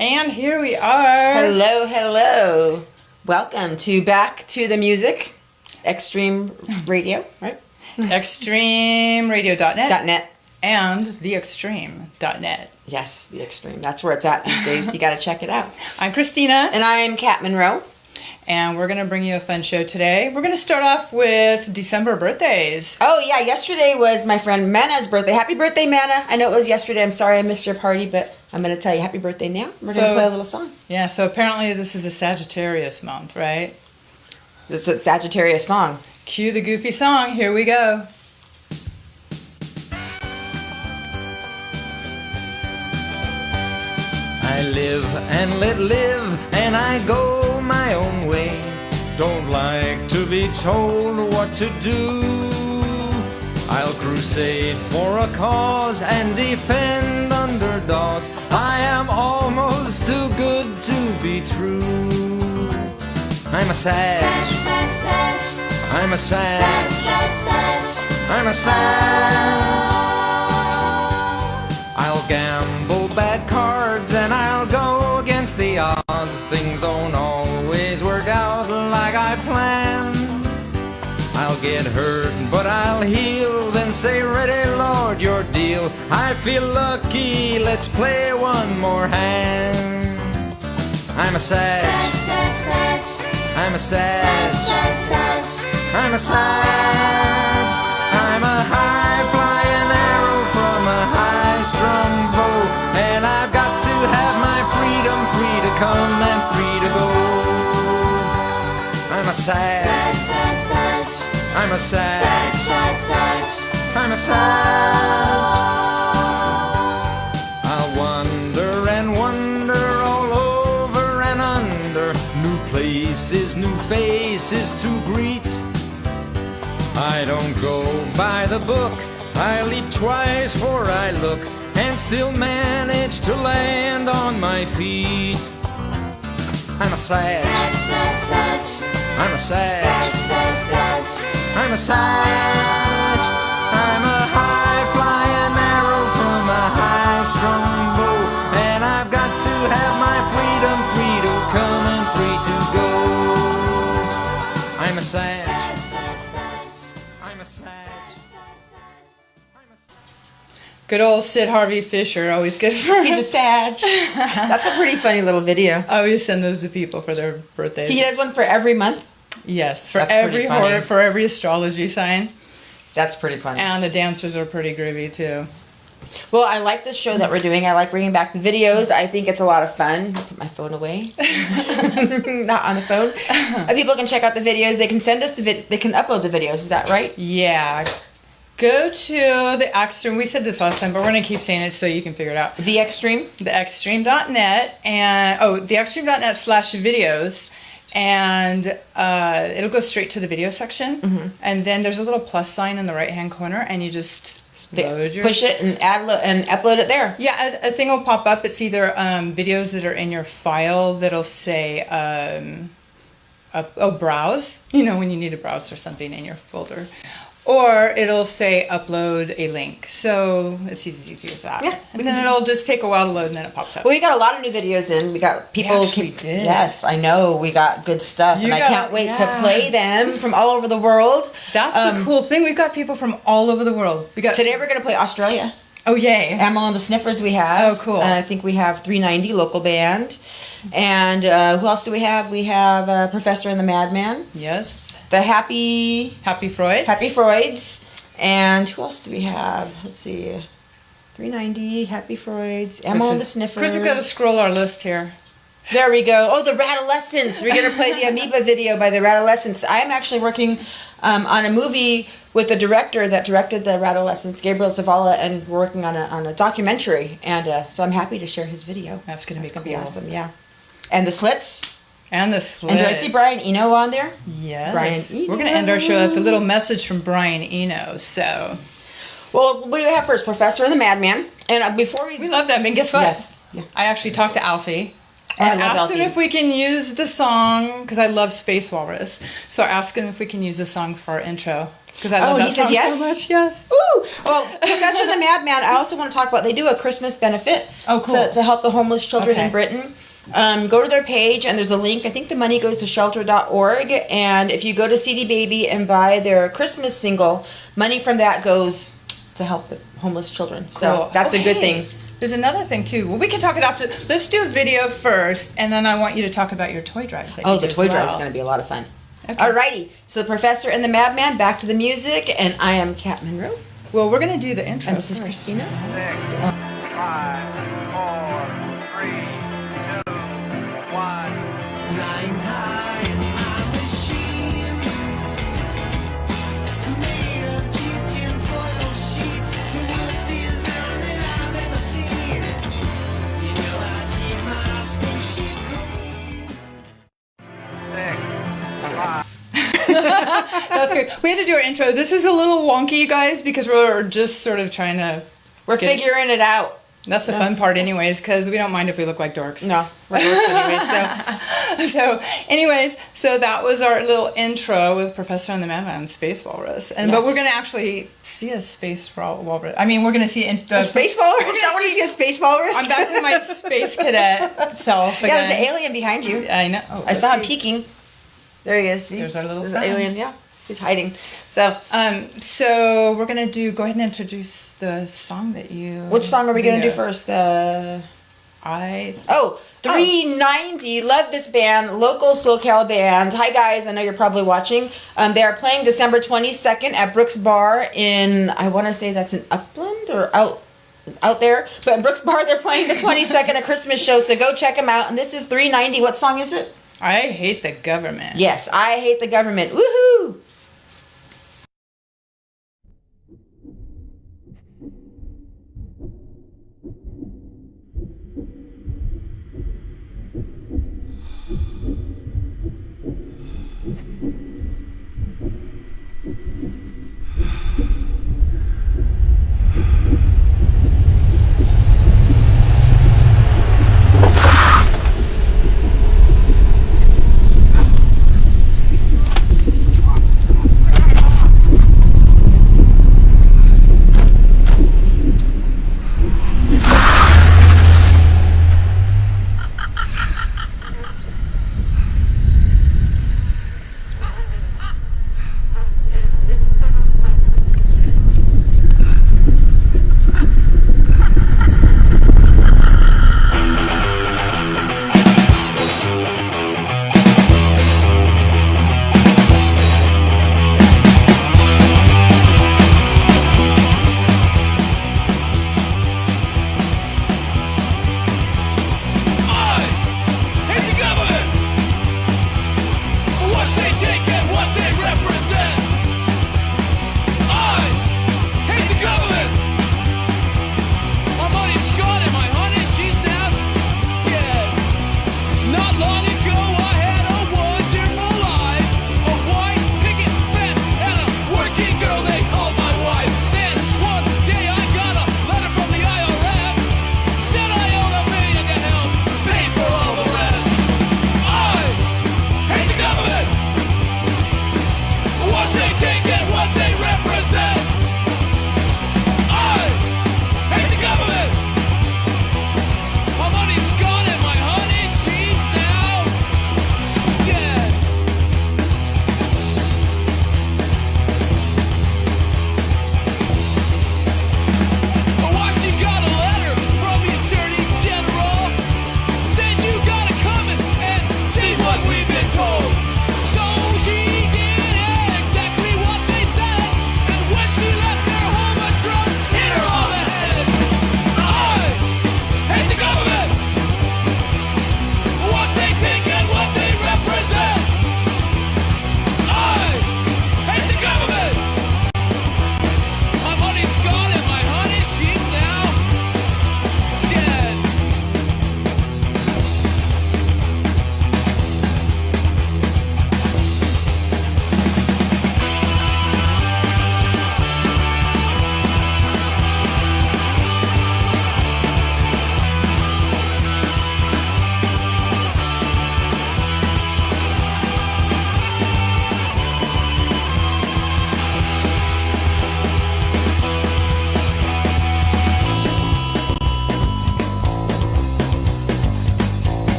And here we are. Hello, hello. Welcome to Back to the Music, Extreme Radio, right? ExtremeRadio.net. .net. And TheExtreme.net. Yes, The Extreme. That's where it's at these days. You got to check it out. I'm Christina. And I'm Kat Monroe. And we're going to bring you a fun show today. We're going to start off with December birthdays. Oh, yeah. Yesterday was my friend Manna's birthday. Happy birthday, Manna. I know it was yesterday. I'm sorry I missed your party, but I'm going to tell you happy birthday now. We're going to play a little song. Yeah, so apparently this is a Sagittarius month, right? It's a Sagittarius song. Cue the goofy song. Here we go. I live and let live, and I go my own way. Don't like to be told what to do. I'll crusade for a cause and defend underdogs. I am almost too good to be true. I'm a Sag. I'm a Sag. I'm a Sag. I'll gamble bad cards and I'll go against the odds. Things don't always work out like I planned. I'll get hurt, but I'll heal, then say, ready, Lord, your deal. I feel lucky, let's play one more hand. I'm a Sag. I'm a Sag. I'm a Sag. I'm a high-flying arrow from a high-strung bow, and I've got to have my freedom, free to come and free to go. I'm a Sag. I'm a Sag. I'm a Sag. I'll wander and wander all over and under, new places, new faces to greet. I don't go by the book, I leap twice before I look, and still manage to land on my feet. I'm a Sag. I'm a Sag. I'm a Sag. I'm a high-flying arrow from a high-strung bow, and I've got to have my freedom, free to come and free to go. I'm a Sag. I'm a Sag. Good old Sid Harvey Fisher, always good for He's a Sag. That's a pretty funny little video. I always send those to people for their birthdays. He does one for every month? Yes, for That's every pretty funny. for every astrology sign. That's pretty funny. And the dancers are pretty groovy too. Well, I like this show that we're doing. I like bringing back the videos. I think it's a lot of fun. I'll put my phone away. Not on the phone. People can check out the videos. They can send us they can upload the videos. Is that right? Yeah. Go to the Extreme. We said this last time, but we're going to keep saying it so you can figure it out. The Extreme? TheExtreme.net and TheExtreme.net/videos, and it'll go straight to the video section. Mm-hmm. And then there's a little plus sign in the right-hand corner, and you just push it and and upload it there. Yeah, a thing will pop up. It's either videos that are in your file that'll say browse. You know, when you need to browse or something in your folder. Or it'll say upload a link. So it's easy as that. Yeah, and then it'll just take a while to load and then it pops up. Well, we got a lot of new videos in. We got people. We actually did. Yes, I know. We got good stuff. I can't wait to play them from all over the world. That's the cool thing. We've got people from all over the world. Today we're going to play Australia. Oh, yay. Ammo and the Sniffers we have. Oh, cool. I think we have 390 local band. And who else do we have? We have Professor and the Madman. Yes. The Happy Freuds. Happy Freuds. And who else do we have? Let's see. 390, Happy Freuds, Ammo and the Sniffers. Chris has got to scroll our list here. There we go. Oh, the Radolescents. We're going to play the Amoeba video by the Radolescents. I'm actually working on a movie with the director that directed the Radolescents, Gabriel Zavala, and we're working on a documentary. And so I'm happy to share his video. That's going to be cool. Be awesome, yeah. And the Slits. And the Slits. And do I see Brian Eno on there? Yes. Brian Eno. We're going to end our show with a little message from Brian Eno. So, well, what do we have first? Professor and the Madman. And before we love that. I mean, guess what? Yes. Yeah. I actually talked to Alfie. And asked him if we can use the song, because I love Space Walrus. So I asked him if we can use the song for our intro. Because I love that he said song yes? so much. Yes. Woo! Well, Professor and the Madman, I also want to talk about, they do a Christmas benefit. Oh, cool. To help the homeless children Okay. in Britain. Go to their page, and there's a link. I think the money goes to shelter.org. And if you go to CD Baby and buy their Christmas single, money from that goes to help the homeless children. So Cool. that's a good thing. There's another thing too. Well, we can talk it after. Let's do a video first, and then I want you to talk about your toy drive. That Oh, you the do toy as drive is well. going to be a lot of fun. Okay. Alrighty. So the Professor and the Madman, back to the music, and I am Kat Monroe, Well, we're gonna do the intro. and this is first. Christina. 6, 5, 4, 3, 2, 1. Flying high in my machine, made of G10 foil sheets, the worst design that I've ever seen. You know I keep my spaceship clean. 6, 5. That's great. We had to do our intro. This is a little wonky, you guys, because we're just sort of trying to. We're Get it. figuring it out. That's the fun part, anyways, because we don't mind if we look like dorks. No, we're dorks anyway. So So that was our little intro with Professor and the Madman and Space Walrus, and but Yes. we're gonna actually see a space walrus. I mean, we're gonna see a space walrus. We're I gonna want to see- see a space walrus. I'm back to my space cadet self again. Yeah, there's an alien behind you. I know. Oh, I saw him let's see. peeking. There he is. See? There's our little There's friend. an alien. Yeah, he's hiding. So, So we're gonna go ahead and introduce the song that you. which song are we gonna do video. first? The 390. Love this band, local SoCal band. Hi guys, I know you're probably watching. They are playing December 22nd at Brooks Bar in, I want to say that's in Upland or out there. But in Brooks Bar, they're playing the 22nd, a Christmas show. So go check them out. And this is 390. What song is it? I hate the government. Yes, I Hate the Government. Woohoo!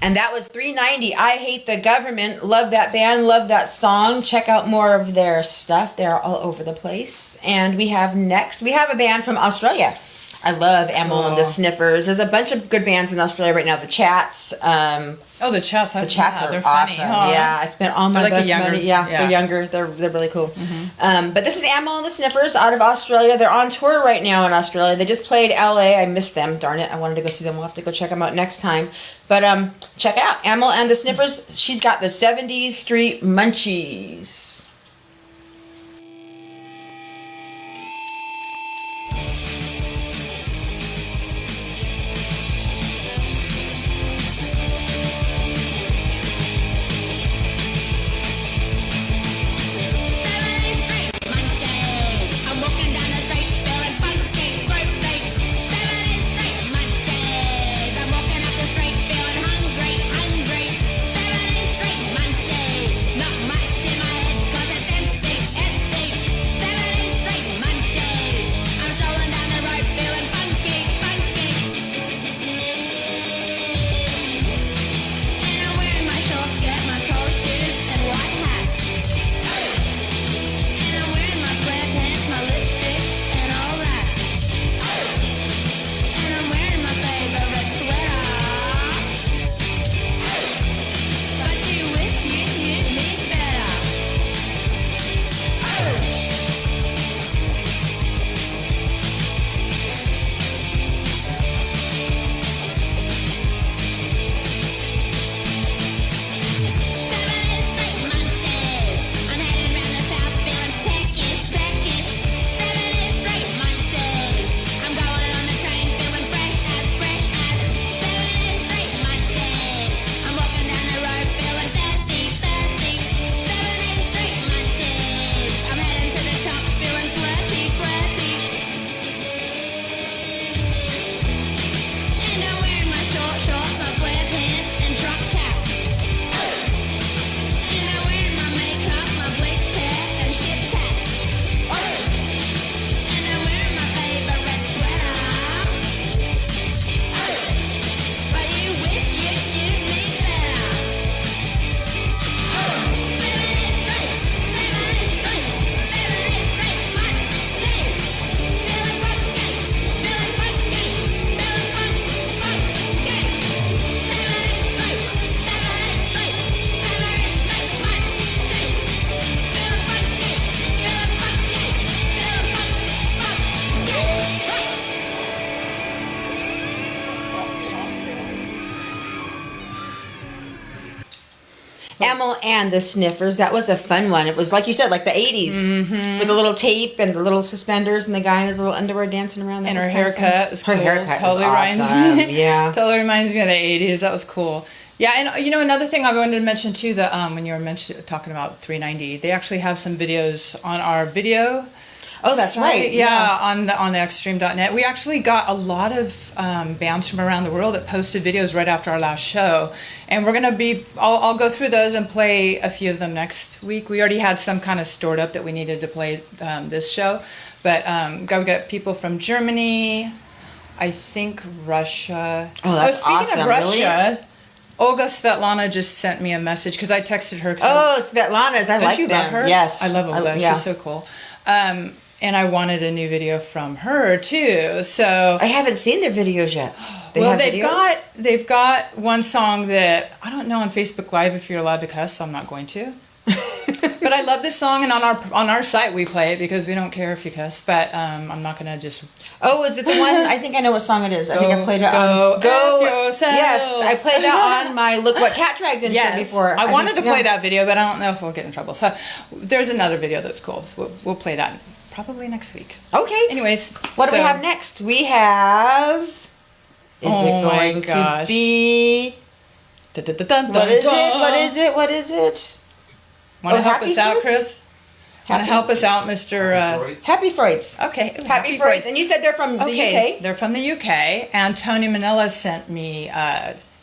And that was 390. I Hate the Government. Love that band. Love that song. Check out more of their stuff. They're all over the place. And we have a band from Australia. I love Emil and the Sniffers. There's a bunch of good bands in Australia right now. The Chats. The Chats. The Chats are they're awesome. funny. Huh? Yeah, I spent all my They're like best younger- money. Yeah, yeah. they're younger. They're really cool. But this is Emil and the Sniffers out of Australia. They're on tour right now in Australia. They just played LA. I missed them. Darn it. I wanted to go see them. We'll have to go check them out next time. But check it out. Emil and the Sniffers. She's got the 70s Street Munchies. I'm walking down the street feeling funky, groovy. 70 street munchies. I'm walking up the street feeling hungry, hungry. 70 street munchies. Not much in my head 'cause it's empty, empty. 70 street munchies. I'm strolling down the road feeling funky, funky. And I'm wearing my short skirt, my tall shoes and white hat. And I'm wearing my square pants, my lipstick, and all that. And I'm wearing my favorite sweater. But you wish you knew me better. I'm heading round the south feeling peckish, peckish. 70 street munchies. I'm going on the train feeling fresh as, fresh as. 70 street munchies. I'm walking down the road feeling thirsty, thirsty. 70 street munchies. I'm heading to the top feeling flirty, flirty. And I'm wearing my short shorts, my square pants, and truck cap. And I'm wearing my makeup, my bleached hair, and shit tats. And I'm wearing my favorite sweater. But you wish you knew me better. 70 street, 70 street, 70 street munchies. Feeling funky, feeling funky, feeling funky, funky. 70 street, 70 street, 70 street munchies. Feeling funky, feeling funky, feeling funky, funky. Emil and the Sniffers. That was a fun one. It was like you said, like the 80s with the little tape and the little suspenders and the guy in his little underwear dancing around. That And was her kinda fun. haircut was Her cool. haircut Totally was reminds awesome. me. Yeah. Totally reminds me of the 80s. That was cool. Yeah, and another thing I wanted to mention too, that when you were talking about 390, they actually have some videos on our video. Oh, that's site. right. Yeah, on the extreme.net. We actually got a lot of bands from around the world that posted videos right after our last show. And we're going to I'll go through those and play a few of them next week. We already had some kind of stored up that we needed to play this show. But we got people from Germany, I think Russia. Oh, that's speaking awesome. of Russia, Really? Olga Svetlana just sent me a message because I texted her. Oh, Svetlana's. I don't like you them. love her? Yes. I love Olga. yeah. She's so cool. And I wanted a new video from her too. So I haven't seen their videos yet. well, have videos? they've got one song that I don't know on Facebook Live if you're allowed to cuss, so I'm not going to. But I love this song, and on our site we play it because we don't care if you cuss. But I'm not gonna just. Oh, is it the one? I think I know what song it is. I think I played it on Go F yourself. Yes, I played that on my Look What Cat Dragged In show before. I wanted think- to play that video, but I don't know if we'll get in trouble. So there's another video that's cool. So we'll play that probably next week. Okay. Anyways, What do we have next? We have. Is Oh it my going to gosh. be? What is it? What is it? What is it? Want to Oh, help Happy us out, Fruit? Chris? Want to help us out, Mr. Happy Freuds. Okay, Happy Freuds. And you said they're from the UK? They're from the UK, and Tony Manila sent me.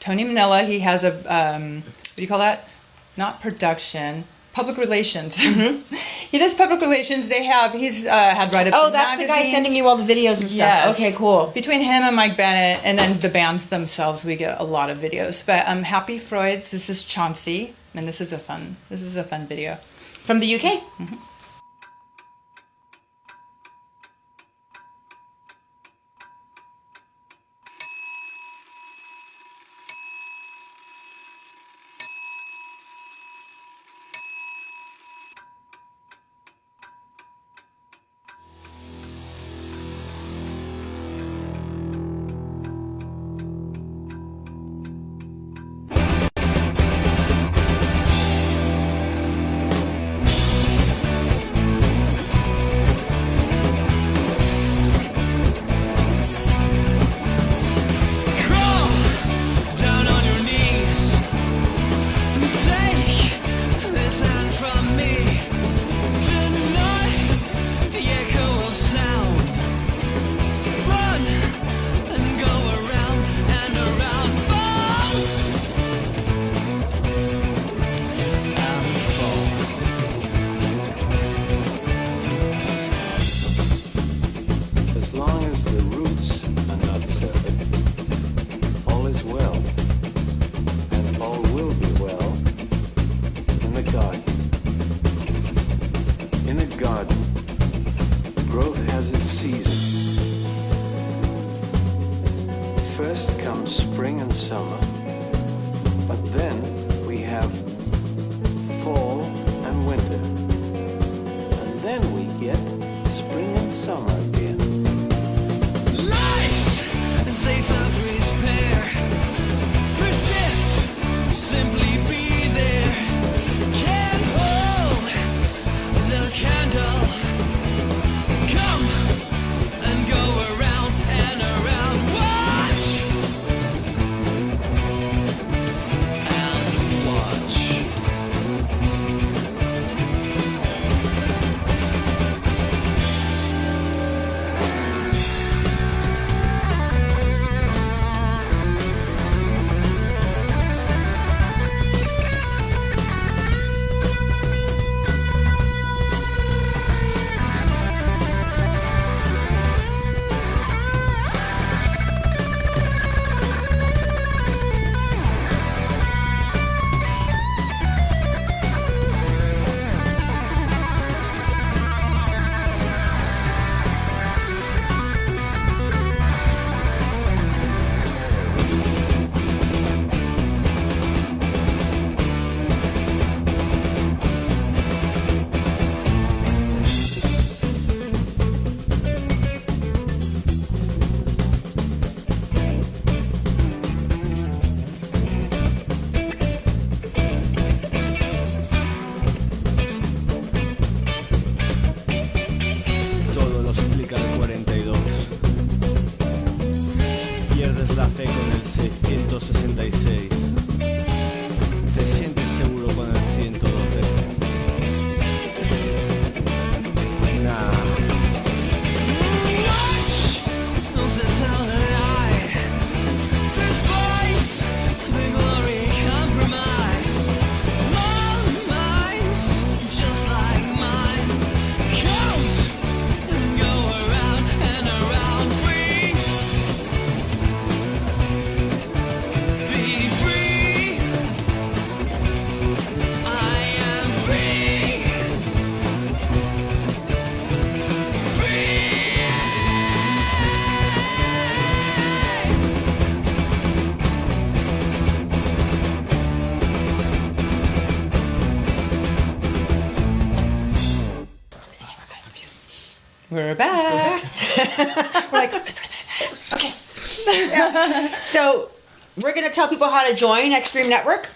Tony Manila, he has a what do you call that? Not production. public relations. He does public relations. He's had write-ups Oh, in that's the guy magazines. sending you all the videos and stuff. Yes. Okay, cool. Between him and Mike Bennett, and then the bands themselves, we get a lot of videos. But Happy Freud's, this is Chauncey, and this is a fun video. From the UK? Crawl down on your knees and take this hand from me. Deny the echo of sound. Run and go around and around. Fall and fall. As long as the roots are not severed, all is well, and all will be well in the garden. In a garden, growth has its season. First comes spring and summer, but then we have fall and winter, and then we get spring and summer again. Life is a Sainsbury's pear. Persist, simply be there. Can't hold the candle. Come and go around and around. Watch and watch. Todo lo explica el 42. Pierdes la fe con el 666. Te sientes seguro con el 112. Nah. Watch, don't tell the lie. Despise the glory compromise. Long minds, just like mine. Count and go around and around. Free, be free. I am free. We're back. We're like, So, we're going to tell people how to join Extreme Network.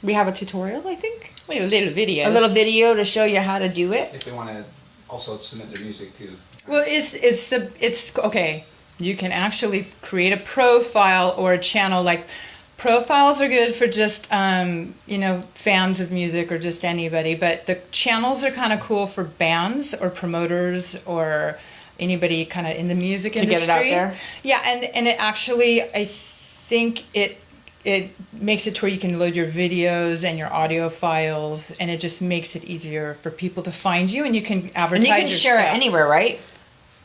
We have a tutorial, I think. wait, a little video. A little video to show you how to do it. If they want to also submit their music too. Well, it's okay. You can actually create a profile or a channel. Like, profiles are good for just fans of music or just anybody. But the channels are kind of cool for bands or promoters or anybody kind of in the music To get industry. it out there. Yeah, and it actually, I think it it makes it to where you can load your videos and your audio files, and it just makes it easier for people to find you, and you can advertise. And you can your share stuff. it anywhere, right?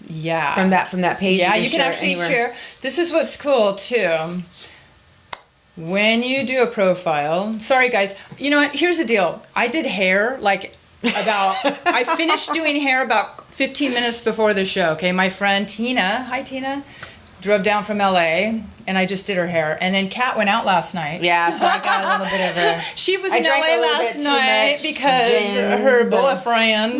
Yeah. From that page. Yeah, you can share it actually anywhere. share. This is what's cool too. When you do a profile, sorry guys, you know what? Here's the deal. I did hair I finished doing hair about 15 minutes before the show. Okay, my friend Tina, hi Tina, drove down from LA, and I just did her hair. And then Kat went out last night. Yeah, so I got a little bit of a... She was I in drank a LA little last bit too night much because gin, her but- boyfriend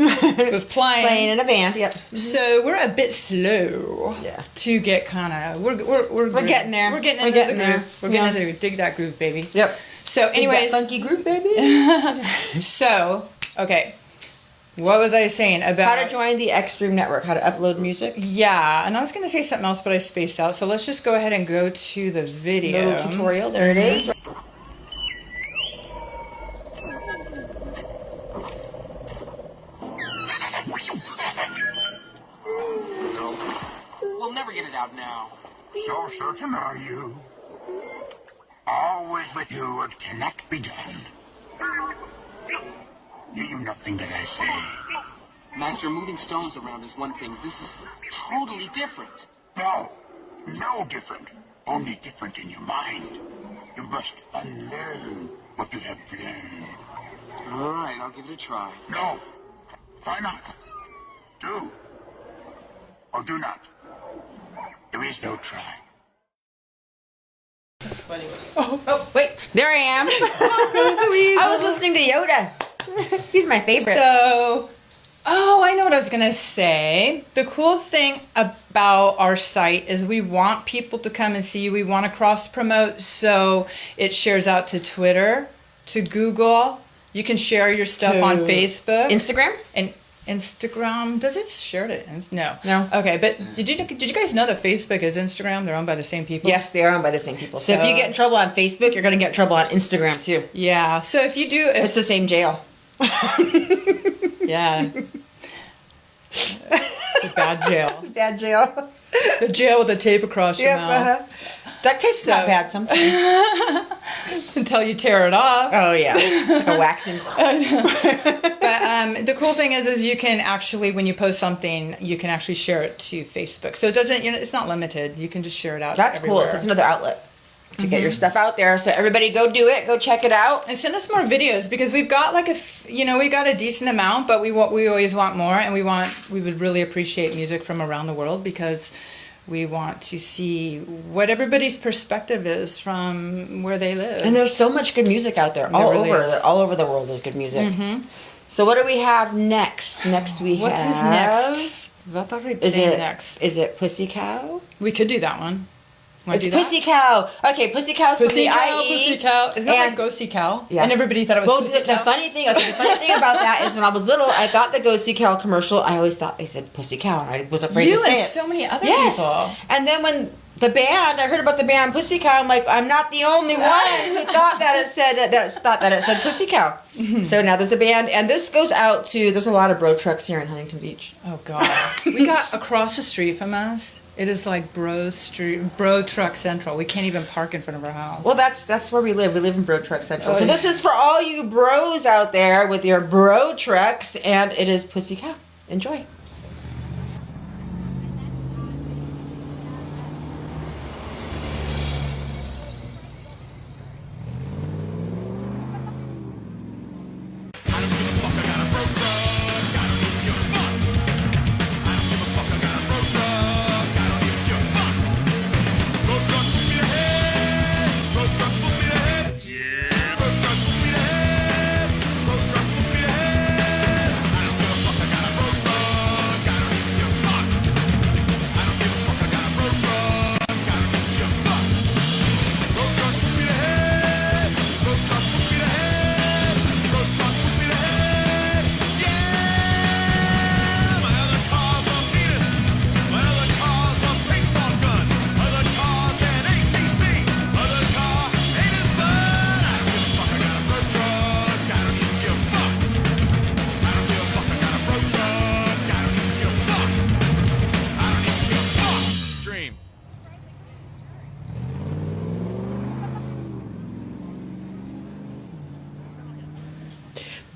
was playing. Playing in a band, yep. So we're a bit slow to get kind of we're getting there. We're getting We're into getting the there. groove. We're getting into the dig that groove, baby. Yep. So, anyways, That funky group, baby. so okay, what was I saying about How to join the Xstream Network, how to upload music. Yeah, and I was going to say something else, but I spaced out. So let's just go ahead and go to the video. Little tutorial, there it is. We'll never get it out now. So certain are you? Always with you what cannot be done. Do you not think that I say? Master, moving stones around is one thing. This is totally different. No, no different. Only different in your mind. You must unlearn what you have learned. All right, I'll give it a try. No, why not? Do or do not. There is no try. That's funny. Oh, wait, there I am. I was listening to Yoda. He's my favorite. So, I know what I was going to say. The cool thing about our site is we want people to come and see you. We want to cross promote, so it shares out to Twitter, to Google. You can share your stuff on Facebook, Instagram, and Instagram. Does it share it? No. No. Okay, but did you guys know that Facebook is Instagram? They're owned by the same people. Yes, they are owned by the same people. So if you get in trouble on Facebook, you're going to get in trouble on Instagram too. Yeah. So if you do, It's the same jail. yeah. The bad jail. Bad jail. The jail with the tape across your mouth. Duct tape's not bad sometimes. Until you tear it off. Oh yeah, it's like a waxing. But the cool thing is you can actually, when you post something, you can actually share it to Facebook. So it doesn't, it's not limited. You can just share it out. That's everywhere. cool. So it's another outlet to get your stuff out there. So everybody, go do it. Go check it out. And send us more videos, because we've got we got a decent amount, but we always want more, and we would really appreciate music from around the world, because we want to see what everybody's perspective is from where they live. And there's so much good music out there. All really over, is. all over the world. There's good music. So what do we have next? Next we What have. is next? What are we Is playing it next? Is it Pussy Cow? We could do that one. Wanna It's do that? Pussy Cow. Okay, Pussy Cow's from Pussy the cow, IE. pussy cow. Isn't that and- like Ghosty Cow? Yeah. And everybody thought it was Well, Pussy the Cow. funny thing about that is when I was little, I thought the Ghosty Cow commercial, I always thought they said Pussy Cow, and I was afraid You to say and it. so many other Yes. people. And then when the band, I heard about the band Pussy Cow, I'm like, I'm not the only one who thought that it said Pussy Cow. So now there's a band, and this goes out to, there's a lot of bro trucks here in Huntington Beach. Oh God. We got across the street from us. It is like bro truck central. We can't even park in front of our house. Well, that's where we live. We live in Bro Truck Central. Oh, So yeah. this is for all you bros out there with your bro trucks, and it is Pussy Cow. Enjoy. I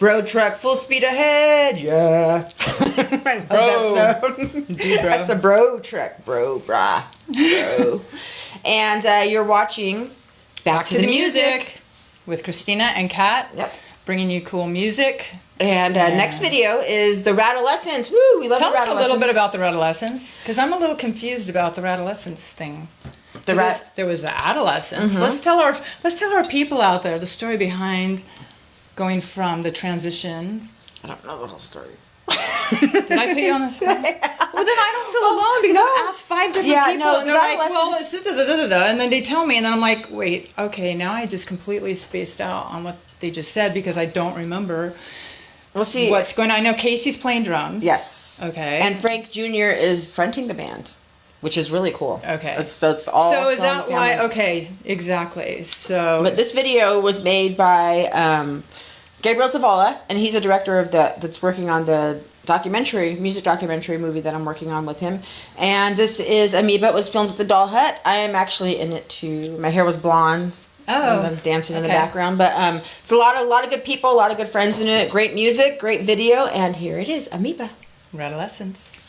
Bro truck, full speed ahead. Yeah. I love that sound. Dude, bro. That's a bro truck. Bro, brah. Bro. And you're watching Back to the Music. With Christina and Kat. Yep. Bringing you cool music. And next video is the Radolescents. Woo, we love Tell the us Radolescents. a little bit about the Radolescents, because I'm a little confused about the Radolescents thing. There was the adolescents. Let's tell our people out there the story behind going from the transition. I don't know the whole story. Did I put you on the spot? Well, then I don't feel alone because I've asked 5 different people, and they're like, "Well, it's da-da-da-da-da," and then they tell me, and then I'm like, "Wait, okay, now I just completely spaced out on what they just said because I don't remember." We'll see what's going on. I know Casey's playing drums. Yes. Okay. And Frank Jr. is fronting the band, which is really cool. Okay. It's all. So is still in that the why? family. Okay, exactly. So. But this video was made by Gabriel Zavala, and he's a director of that's working on the music documentary movie that I'm working on with him. And this is Amoeba. It was filmed at the Doll Hut. I am actually in it too. My hair was blonde. Oh, and I'm dancing in the background. But it's a lot of good people, a lot of good friends in it. Great music, great video, and here it is, Amoeba. Radolescents.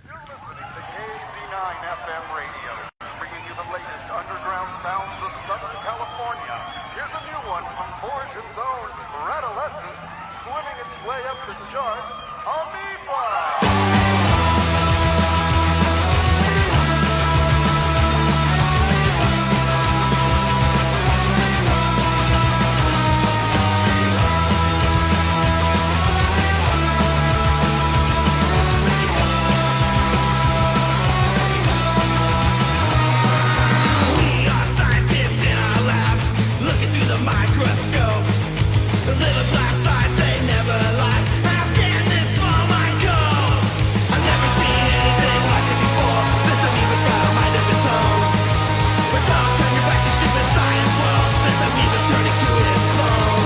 You're listening to KZ9 FM radio, bringing you the latest underground sounds of Southern California. Here's a new one from Origin's own Radolescents, swimming its way up the charts, Amoeba! We are scientists in our labs, looking through the microscope. The little glass sides, they never lie. How can this small mind go? I've never seen anything like it before. This amoeba's got a mind of its own. But don't turn your back to stupid science world. This amoeba's turning to its clone.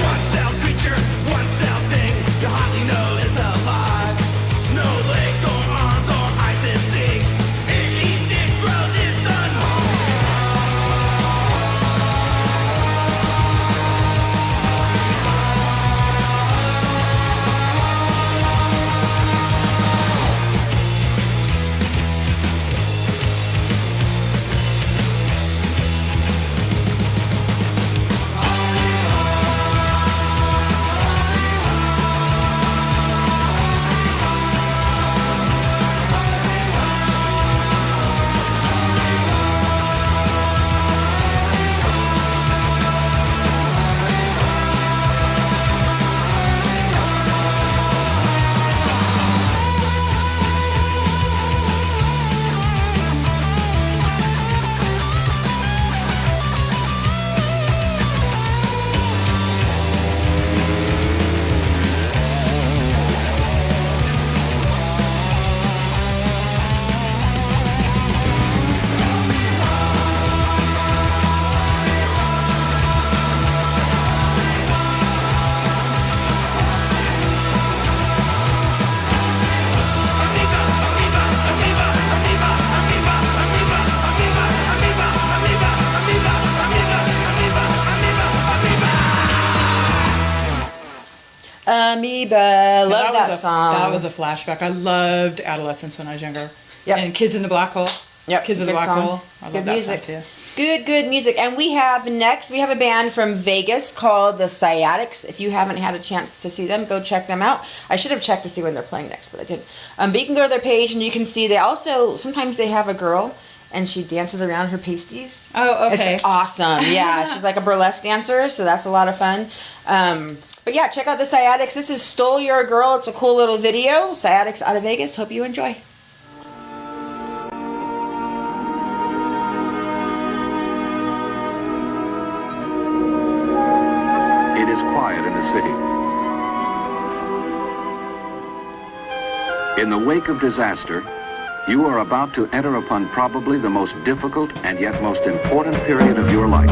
One cell creature, one cell thing. You hardly know it's alive. No legs or arms or eyes it seeks. It eats, it grows, it's unholy. Amoeba, amoeba, amoeba, amoeba, amoeba, amoeba, amoeba, amoeba, amoeba, amoeba, amoeba, amoeba, amoeba. Amoeba. Love that song. That was a flashback. I loved Adolescence when I was younger. Yep. And Kids in the Black Hole. Yep, Kids in the good Black song. Hole. I love Good that music. song too. Good music. And we have a band from Vegas called the Sciatics. If you haven't had a chance to see them, go check them out. I should have checked to see when they're playing next, but I didn't. But you can go to their page and you can see sometimes they have a girl and she dances around her pasties. Oh, okay. It's awesome. Yeah, she's like a burlesque dancer, so that's a lot of fun. But yeah, check out the Sciatics. This is Stole Your Girl. It's a cool little video. Sciatics out of Vegas. Hope you enjoy. It is quiet in the city. In the wake of disaster, you are about to enter upon probably the most difficult and yet most important period of your life.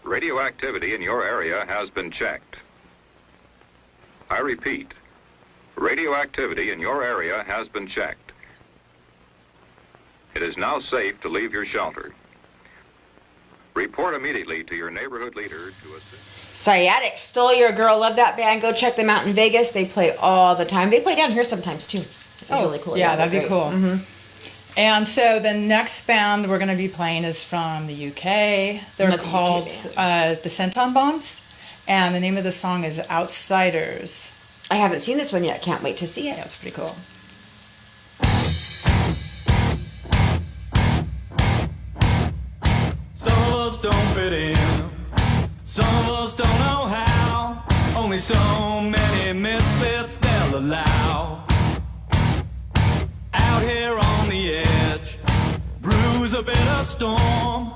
Radioactivity in your area has been checked. I repeat, radioactivity in your area has been checked. It is now safe to leave your shelter. Report immediately to your neighborhood leader to assist. Sciatics, Stole Your Girl. Love that band. Go check them out in Vegas. They play all the time. They play down here sometimes too. It's really cool. Yeah, that'd be great. cool. Mm-hmm. And so the next band we're going to be playing is from the UK. They're called the Centon Bombs, and the name of the song is Outsiders. I haven't seen this one yet. Can't wait to see it. Yeah, it's pretty cool. Some of us don't fit in, some of us don't know how. Only so many misfits they'll allow. Out here on the edge, brews a bitter storm.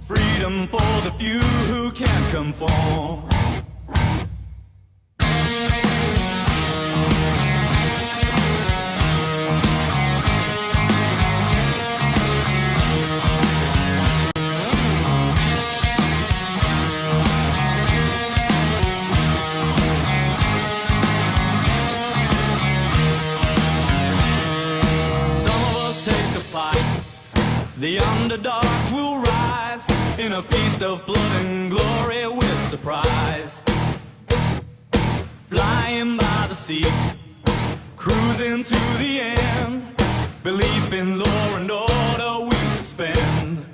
Freedom for the few who can't conform. The underdogs will rise in a feast of blood and glory with surprise. Flying by the sea, cruising to the end. Belief in law and order we suspend.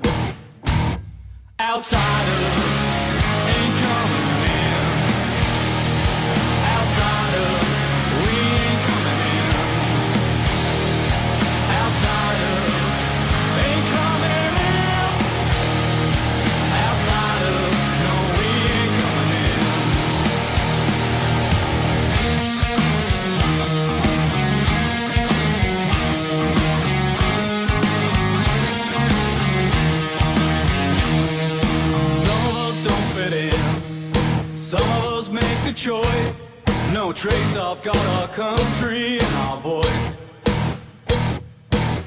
Outsiders ain't coming in. Outsiders, we ain't coming in. Outsiders ain't coming in. Outsiders, no, we ain't coming in. Some of us don't fit in. Some of us make the choice. No trace of God, our country, and our voice.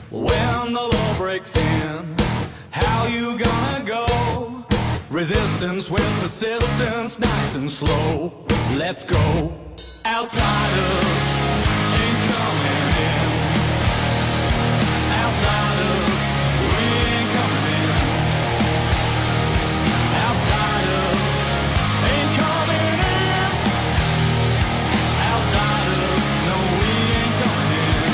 When the law breaks in, how you gonna go? Resistance with persistence, nice and slow. Let's go. Outsiders ain't coming in. Outsiders, we ain't coming in. Outsiders ain't coming in. Outsiders, no, we ain't coming in.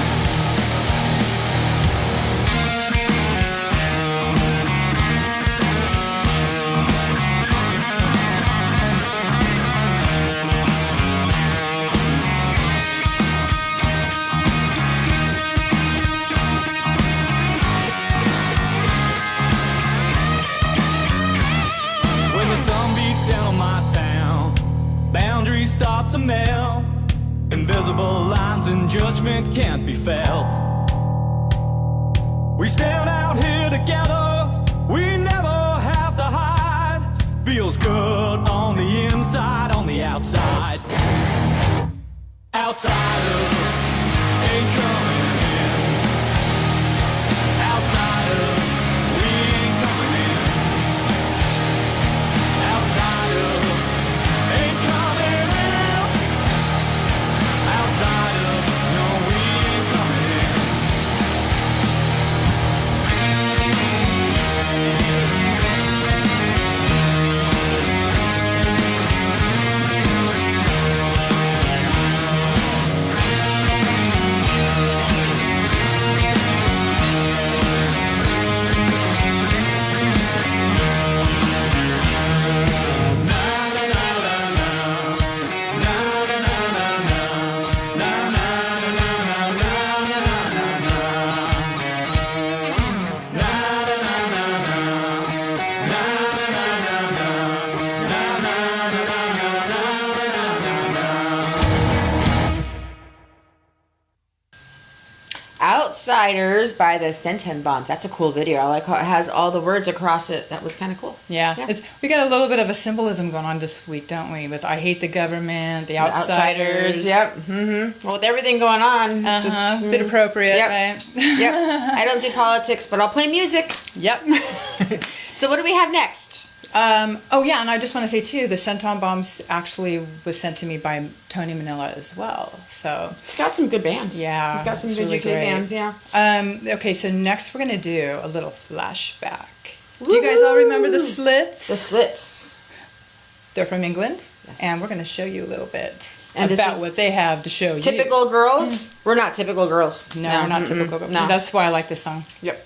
When the sun beats down on my town, boundaries start to melt. Invisible lines and judgment can't be felt. We stand out here together, we never have to hide. Feels good on the inside, on the outside. Outsiders ain't coming in. Outsiders, we ain't coming in. Outsiders ain't coming in. Outsiders, no, we ain't coming in. Outsiders by the Senton Bombs. That's a cool video. I like how it has all the words across it. That was kind of cool. Yeah, we got a little bit of a symbolism going on this week, don't we? With I hate the government, the outsiders. Yep. Mm-hmm. Well, with everything going on, It's bit appropriate, Yep. right? Yep. I don't do politics, but I'll play music. Yep. So what do we have next? Oh yeah, and I just want to say too, the Senton Bombs actually was sent to me by Tony Manila as well. So He's got some good bands. yeah, He's got some it's good really UK great. bands. Yeah. Okay, so next we're gonna do a little flashback. Do you guys all remember the Slits? The Slits. They're from England, Yes. and we're gonna show you a little bit And this about is what they have to show you. Typical girls. We're not typical girls. No, we're not typical. No. That's why I like this song. Yep.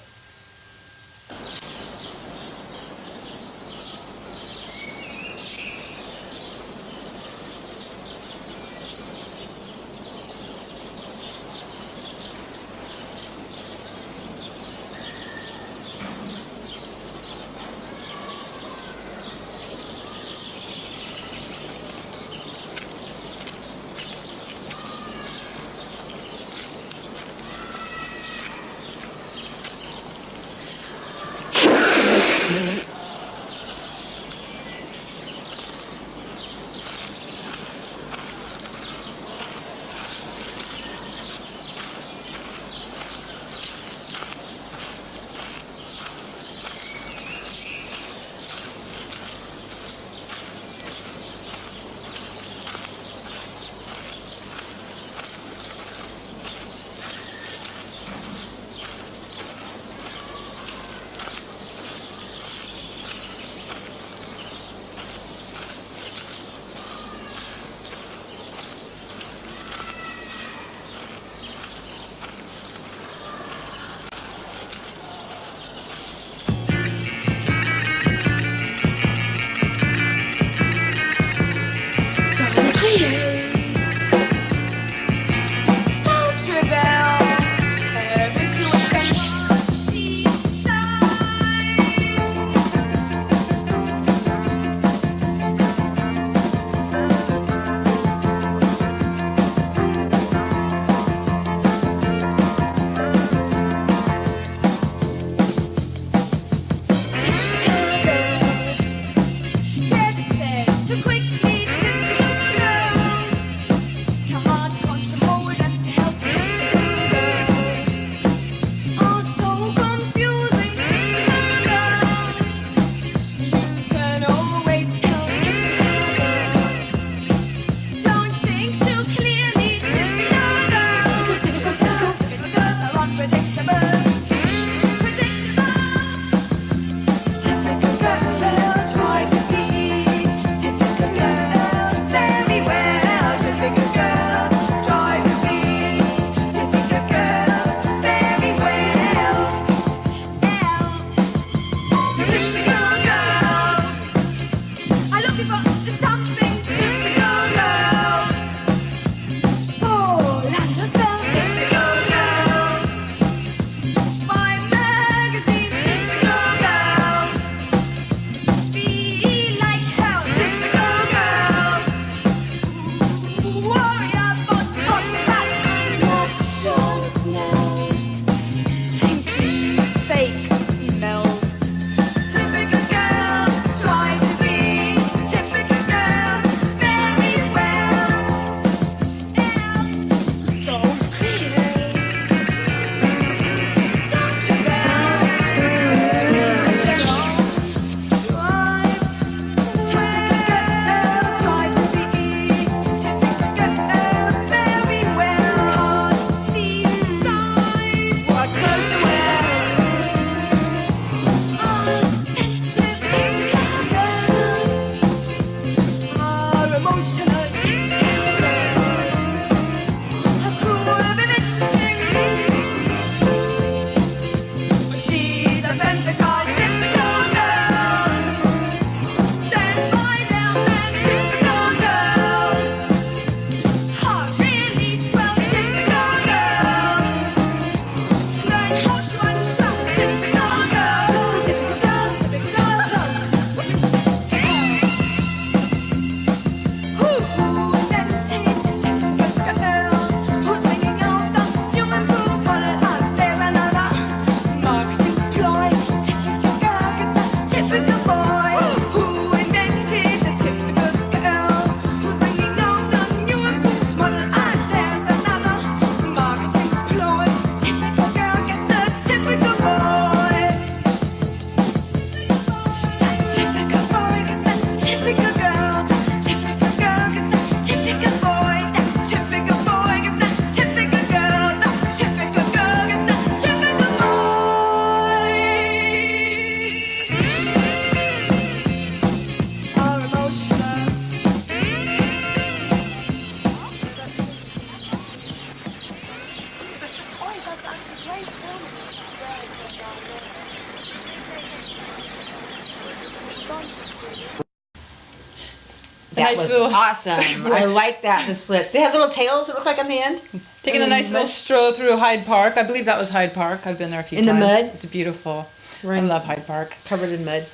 That nice was little- awesome. I like that, the slits. They had little tails, it looked like, on the end. Taking a nice little stroll through Hyde Park. I believe that was Hyde Park. I've been there a few In the times. mud? It's beautiful. Right. I love Hyde Park. Covered in mud.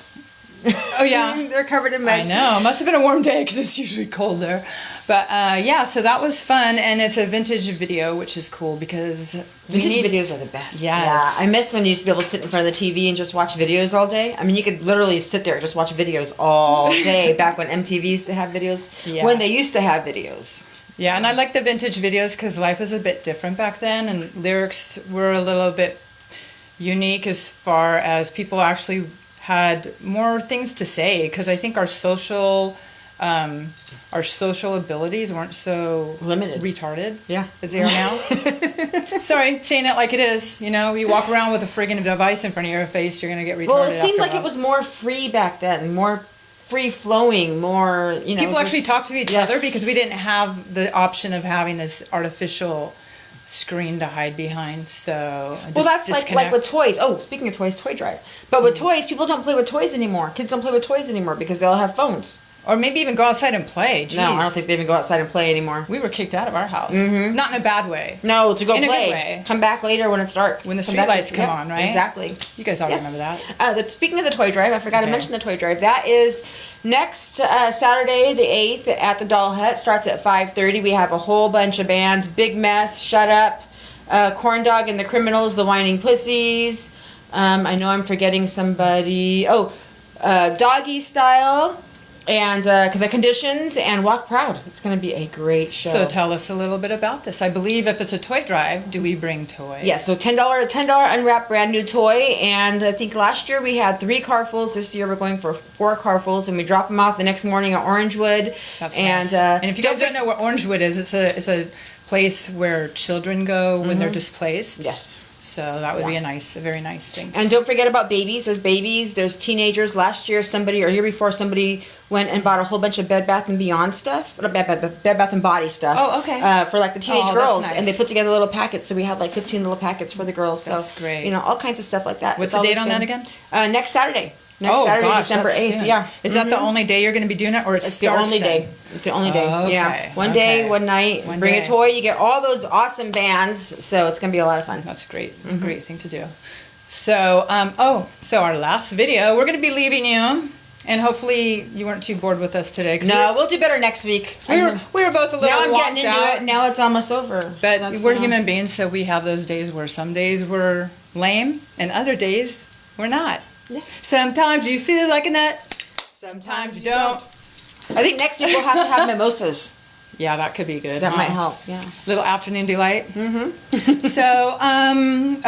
Oh, yeah. They're covered in mud. I know. It must have been a warm day because it's usually cold there. But yeah, so that was fun. And it's a vintage video, which is cool because Vintage videos are the best. Yes. Yeah. I miss when you used to be able to sit in front of the TV and just watch videos all day. I mean, you could literally sit there and just watch videos all day back when MTV used to have videos. Yeah. When they used to have videos. Yeah, and I like the vintage videos because life was a bit different back then, and lyrics were a little bit unique as far as people actually had more things to say. Because I think our social abilities weren't so limited, retarded, yeah, as they are now. Sorry, saying it like it is. You know, you walk around with a friggin' device in front of your face, you're gonna get retarded. Well, it seemed after a like while. it was more free back then, more free flowing, more, you know. People actually just- talked to each Yes. other because we didn't have the option of having this artificial screen to hide behind. So Well, that's like with toys. Oh, speaking of toys, toy drive. But with toys, people don't play with toys anymore. Kids don't play with toys anymore because they all have phones. Or maybe even go outside and play. Jeez. No, I don't think they even go outside and play anymore. We were kicked out of our house. Mhm. Not in a bad way. No, to go in play. a good way. Come back later when it's dark. When the Come back streetlights and- come yep, on, right? Exactly. You guys all Yes. remember that. Speaking of the toy drive, I forgot to Okay. mention the toy drive. That is next Saturday, the 8th, at the Doll Hut. Starts at 5:30. We have a whole bunch of bands. Big Mess, Shut Up, Corn Dog and the Criminals, The Whining Pussies. I know I'm forgetting somebody. Oh, Doggy Style. And the Conditions and Walk Proud. It's going to be a great show. So tell us a little bit about this. I believe if it's a toy drive, do we bring toys? Yeah, so $10 unwrapped brand new toy, and I think last year we had 3 carfuls. This year we're going for 4 carfuls, and we drop them off the next morning at Orangewood. That's and nice. And if you guys don't know where Orangewood is, it's a place where children go when they're displaced. Yes. So that would be a very nice thing. And don't forget about babies. There's babies. There's teenagers. Last year, somebody or year before, somebody went and bought a whole bunch of Bed Bath and Beyond stuff, Bed Bath and Body stuff. Oh, okay. For like the teenage Oh, that's girls, nice. and they put together little packets. So we had like 15 little packets for the girls. That's so, great. You know, all kinds of stuff like that. What's It's the date always on that good. again? Next Saturday. Next Saturday, December that's 8th. soon. Yeah. Is that the Mhm. only day you're going to be doing it, or It's the only day. It's the only day. Oh, Yeah. okay. One day, Okay. one night. One Bring day. a toy. You get all those awesome bands. So it's going to be a lot of fun. That's great. A great thing to do. So, so our last video, we're going to be leaving you, and hopefully you weren't too bored with us today. 'Cause No, we'll do better next week. we were both a little Now I'm walked getting into out. it. Now it's almost over. But That's, we're human beings, so we have those days where some days we're lame, and other days we're not. Yes. Sometimes you feel like a nut, sometimes you don't. I think next week we'll have to have mimosas. Yeah, that could be good. That huh? might help. Yeah. Little afternoon delight. Mm-hmm. So,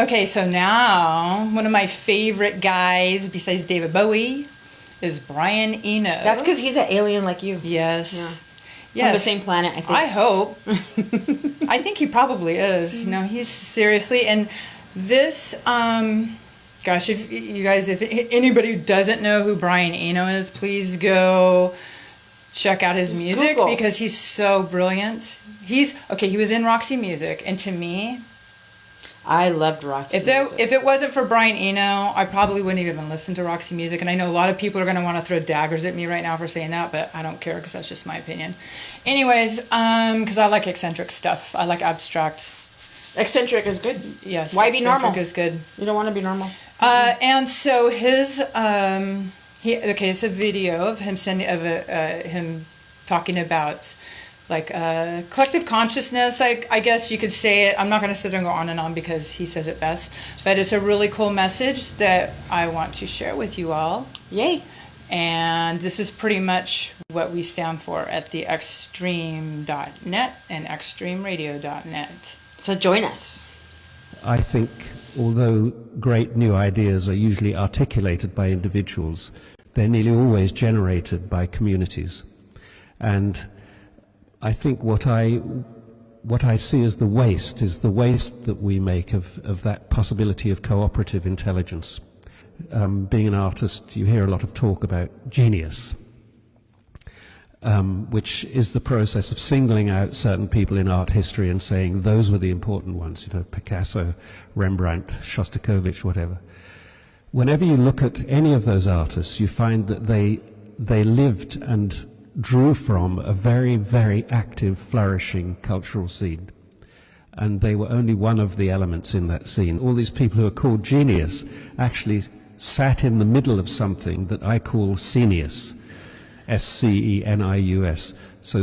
okay, so now one of my favorite guys besides David Bowie is Brian Eno. That's because he's an alien like you. Yes. Yeah. From the same planet, I think. I hope. I think he probably is. You know, he's seriously. And this, gosh, if you guys, if anybody who doesn't know who Brian Eno is, please go check out his music Google. because he's so brilliant. He was in Roxy Music, and to me, I loved Roxy Music. if it wasn't for Brian Eno, I probably wouldn't even listen to Roxy Music. And I know a lot of people are going to want to throw daggers at me right now for saying that, but I don't care because that's just my opinion. Anyways, because I like eccentric stuff. I like abstract. Eccentric is good. Yes. Why be eccentric normal? is good. You don't want to be normal. And so his it's a video of him him talking about like collective consciousness. I guess you could say it. I'm not going to sit there and go on and on because he says it best, but it's a really cool message that I want to share with you all. Yay! And this is pretty much what we stand for at the Extreme.net and ExtremeRadio.net. So join us. I think although great new ideas are usually articulated by individuals, they're nearly always generated by communities. And I think what I see as the waste is the waste that we make of that possibility of cooperative intelligence. Being an artist, you hear a lot of talk about genius, which is the process of singling out certain people in art history and saying those were the important ones, you know, Picasso, Rembrandt, Shostakovich, whatever. Whenever you look at any of those artists, you find that they lived and drew from a very, very active, flourishing cultural scene. And they were only one of the elements in that scene. All these people who are called genius actually sat in the middle of something that I call scenius, S-C-E-N-I-U-S. So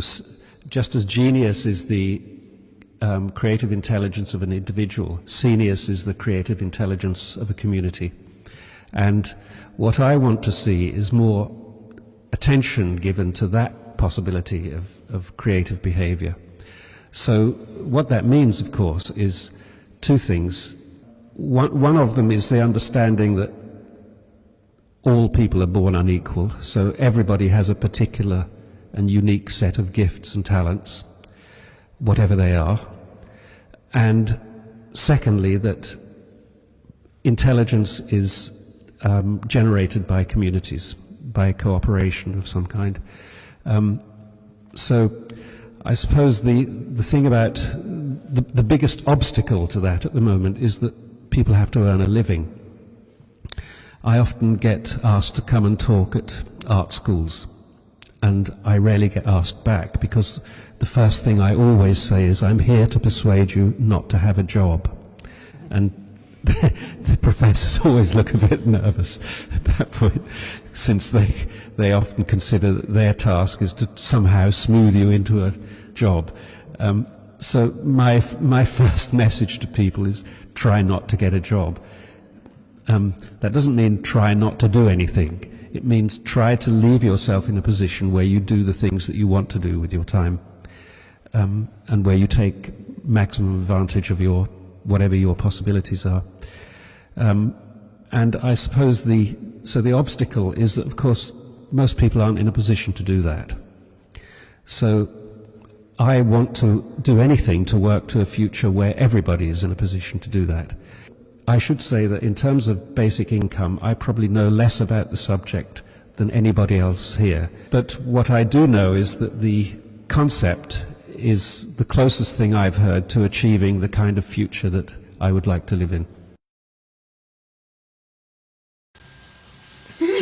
just as genius is the creative intelligence of an individual, scenius is the creative intelligence of a community. And what I want to see is more attention given to that possibility of creative behavior. So what that means, of course, is two things. One of them is the understanding that all people are born unequal, so everybody has a particular and unique set of gifts and talents, whatever they are. And secondly, that intelligence is generated by communities, by cooperation of some kind. So I suppose the thing about the biggest obstacle to that at the moment is that people have to earn a living. I often get asked to come and talk at art schools, and I rarely get asked back, because the first thing I always say is, I'm here to persuade you not to have a job. And the professors always look a bit nervous at that point, since they often consider that their task is to somehow smooth you into a job. So my first message to people is, try not to get a job. That doesn't mean try not to do anything. It means try to leave yourself in a position where you do the things that you want to do with your time, and where you take maximum advantage of whatever your possibilities are. And I suppose the obstacle is that, of course, most people aren't in a position to do that. So I want to do anything to work to a future where everybody is in a position to do that. I should say that in terms of basic income, I probably know less about the subject than anybody else here. But what I do know is that the concept is the closest thing I've heard to achieving the kind of future that I would like to live in.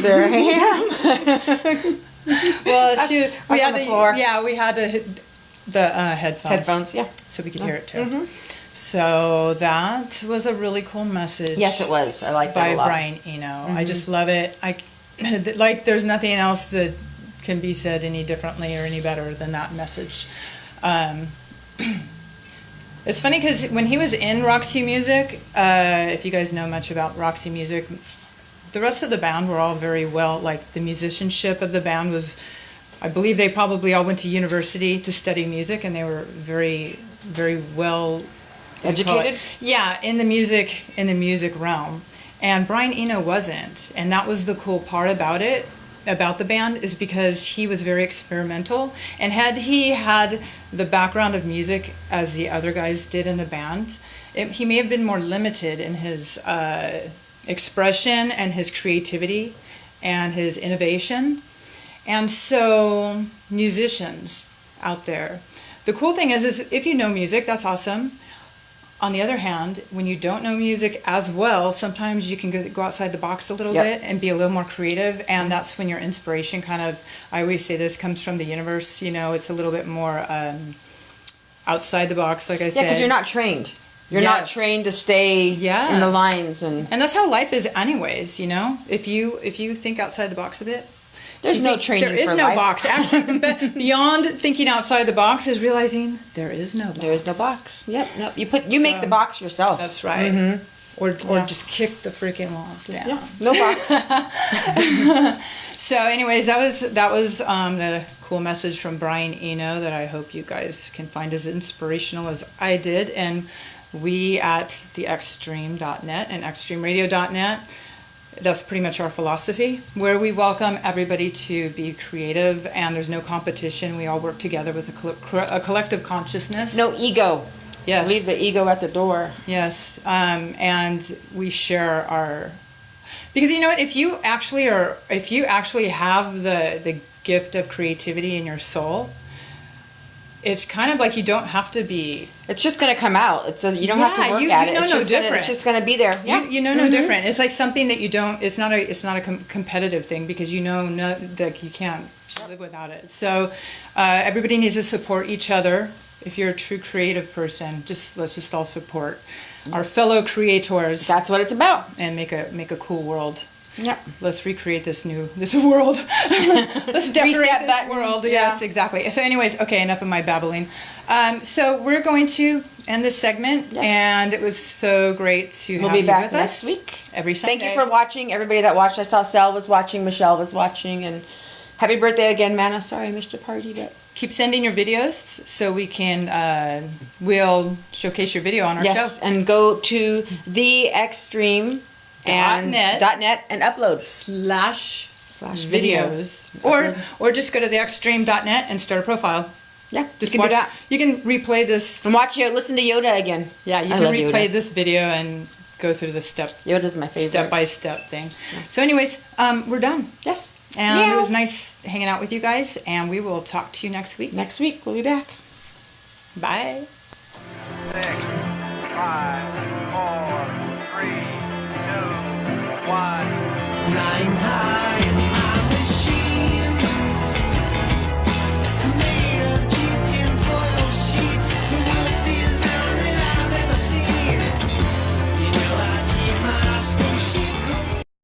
There I am. Well, we had on the floor. we had to hit the headphones. Headphones, yeah. So we could hear it too. So that was a really cool message. Yes, it was. I like that by a lot. Brian Eno. I just love it. Like, there's nothing else that can be said any differently or any better than that message. It's funny because when he was in Roxy Music, if you guys know much about Roxy Music, the rest of the band were all very well, like the musicianship of the band was, I believe they probably all went to university to study music, and they were very, very well Educated? Yeah, in the music realm. And Brian Eno wasn't. And that was the cool part about it, about the band, is because he was very experimental. And had he had the background of music as the other guys did in the band, he may have been more limited in his expression and his creativity and his innovation. And so, musicians out there, the cool thing is if you know music, that's awesome. On the other hand, when you don't know music as well, sometimes you can go outside the box a little bit and be a little more creative, and that's when your inspiration kind of, I always say this, comes from the universe. You know, it's a little bit more outside the box, like I said. Yeah, because you're not trained. You're not trained to stay in the lines. And that's how life is anyways, you know? If you think outside the box a bit, there's no training for life. There is no box. Actually, beyond thinking outside the box is realizing there is no box. There is no box. Yep. You make the box yourself. That's right. Mm-hmm. Or just kick the freaking walls down. Yeah. No box. So, anyways, that was the cool message from Brian Eno that I hope you guys can find as inspirational as I did. And we at thextreme.net and extremeradio.net, that's pretty much our philosophy, where we welcome everybody to be creative, and there's no competition. We all work together with a collective consciousness. No ego. Yes. Leave the ego at the door. Yes. And we share our... Because you know what? If you actually have the gift of creativity in your soul, it's kind of like you don't have to be... It's just going to come out. You don't have to work at it. It's just going to be there. Yeah. You know no different. It's like something that you don't... It's not a competitive thing, because you know that you can't live without it. So everybody needs to support each other. If you're a true creative person, let's just all support our fellow creators. That's what it's about. And make a cool world. Yep. Let's recreate this world. Let's decorate Reset this button. world. Yeah. Yes, exactly. So anyways, okay, enough of my babbling. So we're going to end this segment, Yes. and it was so great to We'll have be you back with next us week. every Sunday. Thank you for watching, everybody that watched. I saw Sal was watching, Michelle was watching, and happy birthday again, Manna. Sorry I missed your party, but Keep sending your videos so we can we'll showcase your video on our yes, show. and go to the Extreme and .net. .net and upload slash video. videos, or just go to theextreme.net and start a profile. Yeah, Just you can watch. do that. You can replay this. And watch you listen to Yoda again. Yeah, you I can love replay Yoda. this video and go through the Yoda's my favorite. step by step thing. So, anyways, we're done. Yes. And Meow. it was nice hanging out with you guys, and we will talk to you next week. Next week we'll be back. Bye. 6, 5, 4, 3, 2, 1. Flying high in my machine.